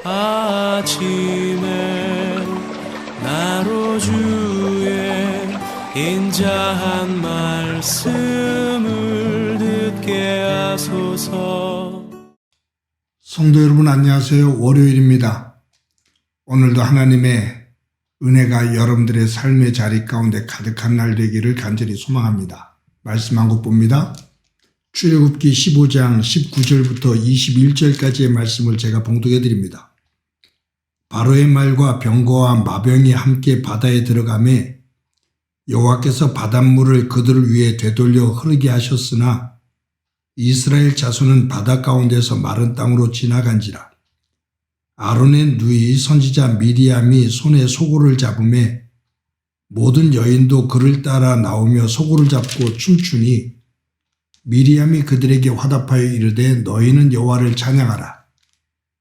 아침에 나로 주의 인자한 말씀을 듣게 하소서. 성도 여러분 안녕하세요. 월요일입니다. 오늘도 하나님의 은혜가 여러분들의 삶의 자리 가운데 가득한 날 되기를 간절히 소망합니다. 말씀 한 국 봅니다. 출애굽기 15장 19절부터 21절까지의 말씀을 제가 봉독해 드립니다. 바로의 말과 병거와 마병이 함께 바다에 들어가매 여호와께서 바닷물을 그들을 위해 되돌려 흐르게 하셨으나 이스라엘 자손은 바다 가운데서 마른 땅으로 지나간지라. 아론의 누이 선지자 미리암이 손에 소고를 잡음에 모든 여인도 그를 따라 나오며 소고를 잡고 춤추니 미리암이 그들에게 화답하여 이르되 너희는 여호와를 찬양하라.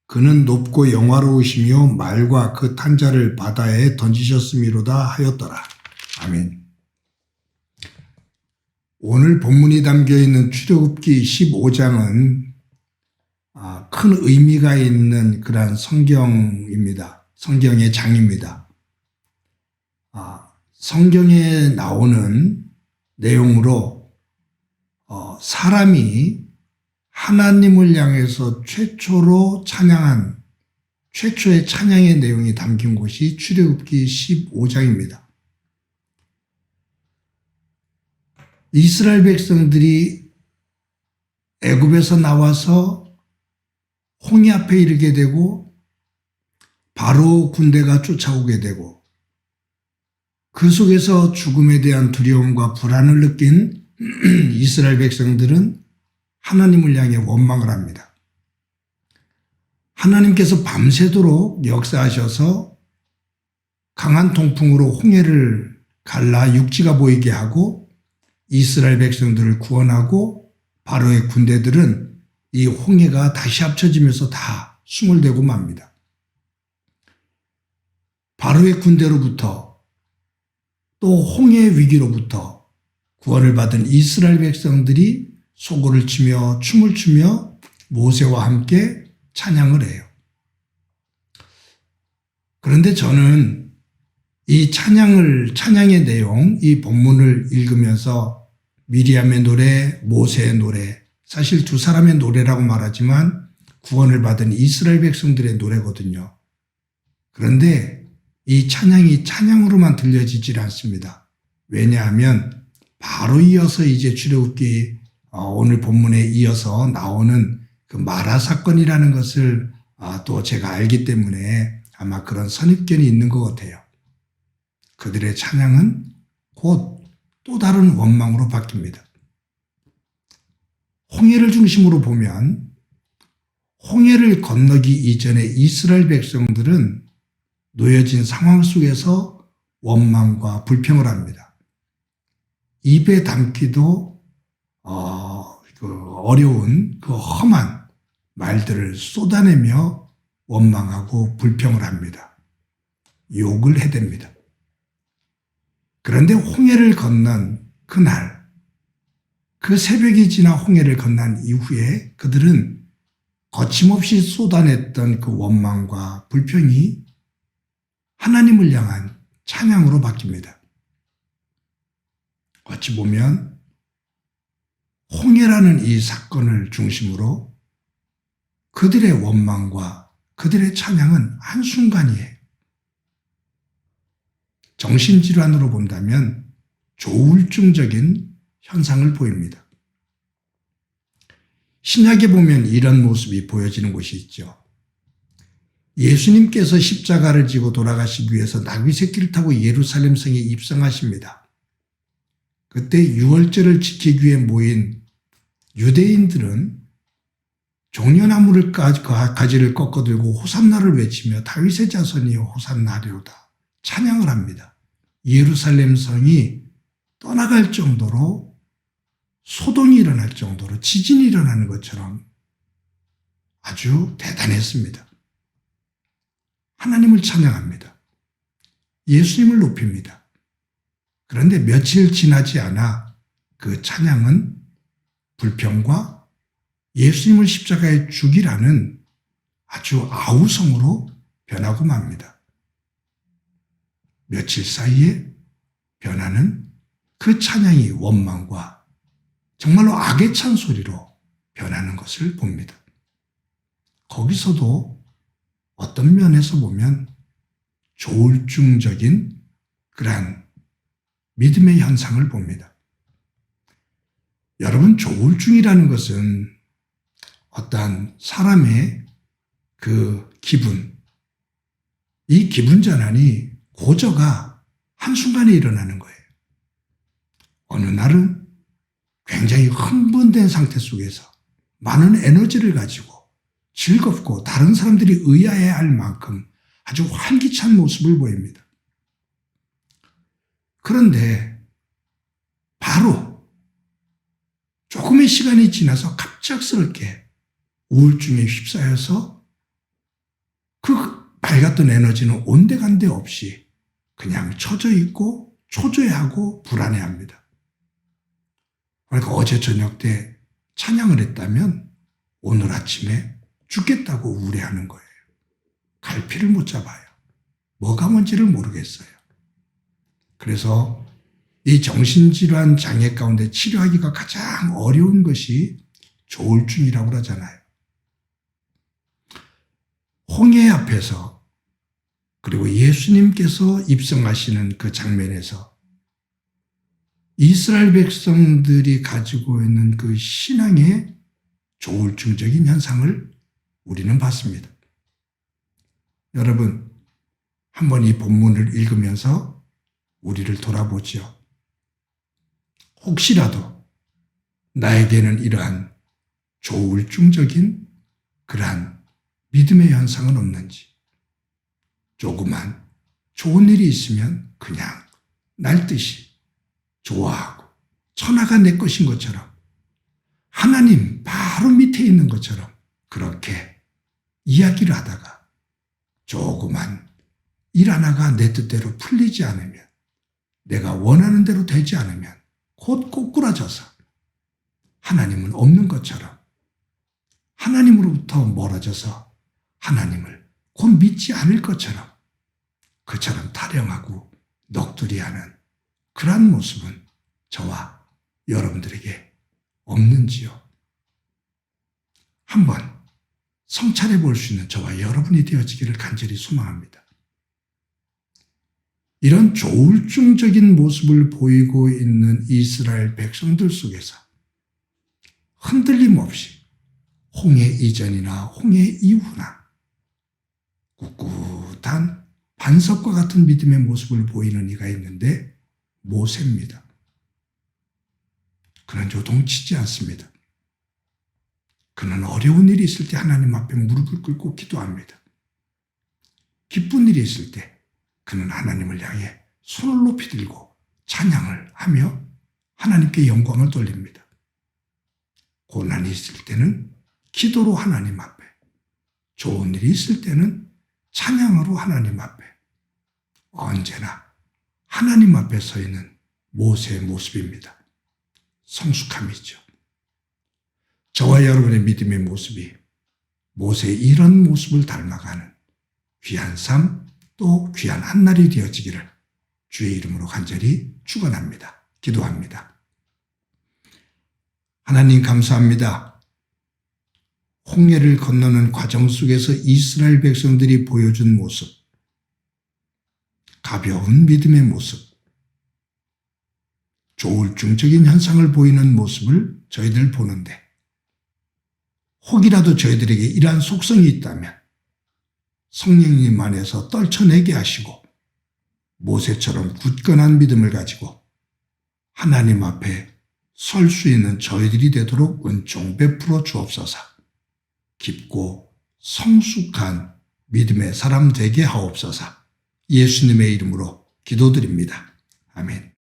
그는 높고 영화로우시며 말과 그 탄자를 바다에 던지셨음이로다 하였더라. 아멘. 오늘 본문이 담겨있는 출애굽기 15장은 큰 의미가 있는 그러한 성경입니다. 성경의 장입니다. 성경에 나오는 내용으로 사람이 하나님을 향해서 최초의 찬양의 내용이 담긴 곳이 출애굽기 15장입니다. 이스라엘 백성들이 애굽에서 나와서 홍해 앞에 이르게 되고 바로 군대가 쫓아오게 되고 그 속에서 죽음에 대한 두려움과 불안을 느낀 이스라엘 백성들은 하나님을 향해 원망을 합니다. 하나님께서 밤새도록 역사하셔서 강한 동풍으로 홍해를 갈라 육지가 보이게 하고 이스라엘 백성들을 구원하고 바로의 군대들은 이 홍해가 다시 합쳐지면서 다 숨을 대고 맙니다. 바로의 군대로부터 또 홍해의 위기로부터 구원을 받은 이스라엘 백성들이 소고를 치며 춤을 추며 모세와 함께 찬양을 해요. 그런데 저는 이 찬양의 내용, 이 본문을 읽으면서 미리암의 노래, 모세의 노래, 사실 두 사람의 노래라고 말하지만 구원을 받은 이스라엘 백성들의 노래거든요. 그런데 이 찬양이 찬양으로만 들려지질 않습니다. 왜냐하면 바로 이어서 이제 출애굽기 오늘 본문에 이어서 나오는 그 마라 사건이라는 것을 또 제가 알기 때문에 아마 그런 선입견이 있는 것 같아요. 그들의 찬양은 곧 또 다른 원망으로 바뀝니다. 홍해를 중심으로 보면 홍해를 건너기 이전에 이스라엘 백성들은 놓여진 상황 속에서 원망과 불평을 합니다. 입에 담기도 어려운 그 험한 말들을 쏟아내며 원망하고 불평을 합니다. 욕을 해댑니다. 그런데 홍해를 건넌 그날, 그 새벽이 지나 홍해를 건넌 이후에 그들은 거침없이 쏟아냈던 그 원망과 불평이 하나님을 향한 찬양으로 바뀝니다. 어찌 보면 홍해라는 이 사건을 중심으로 그들의 원망과 그들의 찬양은 한순간이에요. 정신질환으로 본다면 조울증적인 현상을 보입니다. 신약에 보면 이런 모습이 보여지는 곳이 있죠. 예수님께서 십자가를 지고 돌아가시기 위해서 나귀 새끼를 타고 예루살렘 성에 입성하십니다. 그때 유월절을 지키기 위해 모인 유대인들은 종려나무를 가지를 꺾어들고 호산나를 외치며 다윗의 자손이여 호산나리로다 찬양을 합니다. 예루살렘 성이 떠나갈 정도로 소동이 일어날 정도로 지진이 일어나는 것처럼 아주 대단했습니다. 하나님을 찬양합니다. 예수님을 높입니다. 그런데 며칠 지나지 않아 그 찬양은 불평과 예수님을 십자가에 죽이라는 아주 아우성으로 변하고 맙니다. 며칠 사이에 변하는 그 찬양이 원망과 정말로 악에 찬 소리로 변하는 것을 봅니다. 거기서도 어떤 면에서 보면 조울증적인 그러한 믿음의 현상을 봅니다. 여러분, 조울증이라는 것은 어떠한 사람의 그 기분, 이 기분 전환이 고저가 한순간에 일어나는 거예요. 어느 날은 굉장히 흥분된 상태 속에서 많은 에너지를 가지고 즐겁고 다른 사람들이 의아해할 만큼 아주 활기찬 모습을 보입니다. 그런데 바로 조금의 시간이 지나서 갑작스럽게 우울증에 휩싸여서 그 밝았던 에너지는 온데간데 없이 그냥 처져 있고 초조해하고 불안해합니다. 그러니까 어제 저녁 때 찬양을 했다면 오늘 아침에 죽겠다고 우울해하는 거예요. 갈피를 못 잡아요. 뭐가 뭔지를 모르겠어요. 그래서 이 정신질환 장애 가운데 치료하기가 가장 어려운 것이 조울증이라고 그러잖아요. 홍해 앞에서 그리고 예수님께서 입성하시는 그 장면에서 이스라엘 백성들이 가지고 있는 그 신앙의 조울증적인 현상을 우리는 봤습니다. 여러분, 한번 이 본문을 읽으면서 우리를 돌아보지요. 혹시라도 나에게는 이러한 조울증적인 그러한 믿음의 현상은 없는지, 조그만 좋은 일이 있으면 그냥 날듯이 좋아하고 천하가 내 것인 것처럼 하나님 바로 밑에 있는 것처럼 그렇게 이야기를 하다가 조그만 일 하나가 내 뜻대로 풀리지 않으면, 내가 원하는 대로 되지 않으면 곧 꼬꾸라져서 하나님은 없는 것처럼, 하나님으로부터 멀어져서 하나님을 곧 믿지 않을 것처럼 그처럼 타령하고 넋두리하는 그러한 모습은 저와 여러분들에게 없는지요? 한번 성찰해 볼 수 있는 저와 여러분이 되어지기를 간절히 소망합니다. 이런 조울증적인 모습을 보이고 있는 이스라엘 백성들 속에서 흔들림 없이 홍해 이전이나 홍해 이후나 꿋꿋한 반석과 같은 믿음의 모습을 보이는 이가 있는데 모세입니다. 그는 요동치지 않습니다. 그는 어려운 일이 있을 때 하나님 앞에 무릎을 꿇고 기도합니다. 기쁜 일이 있을 때 그는 하나님을 향해 손을 높이 들고 찬양을 하며 하나님께 영광을 돌립니다. 고난이 있을 때는 기도로 하나님 앞에, 좋은 일이 있을 때는 찬양으로 하나님 앞에, 언제나 하나님 앞에 서 있는 모세의 모습입니다. 성숙함이죠. 저와 여러분의 믿음의 모습이 모세의 이런 모습을 닮아가는 귀한 삶, 또 귀한 한날이 되어지기를 주의 이름으로 간절히 축원합니다. 기도합니다. 하나님 감사합니다. 홍해를 건너는 과정 속에서 이스라엘 백성들이 보여준 모습, 가벼운 믿음의 모습, 조울증적인 현상을 보이는 모습을 저희들 보는데, 혹이라도 저희들에게 이러한 속성이 있다면 성령님 안에서 떨쳐내게 하시고 모세처럼 굳건한 믿음을 가지고 하나님 앞에 설 수 있는 저희들이 되도록 은총 베풀어 주옵소서. 깊고 성숙한 믿음의 사람 되게 하옵소서. 예수님의 이름으로 기도드립니다. 아멘.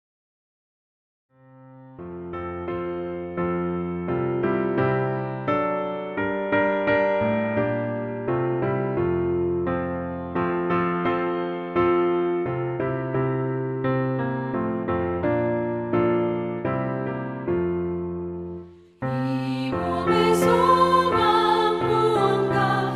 이 몸의 소망 무언가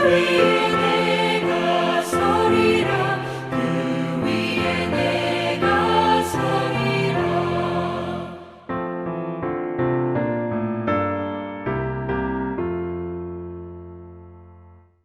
we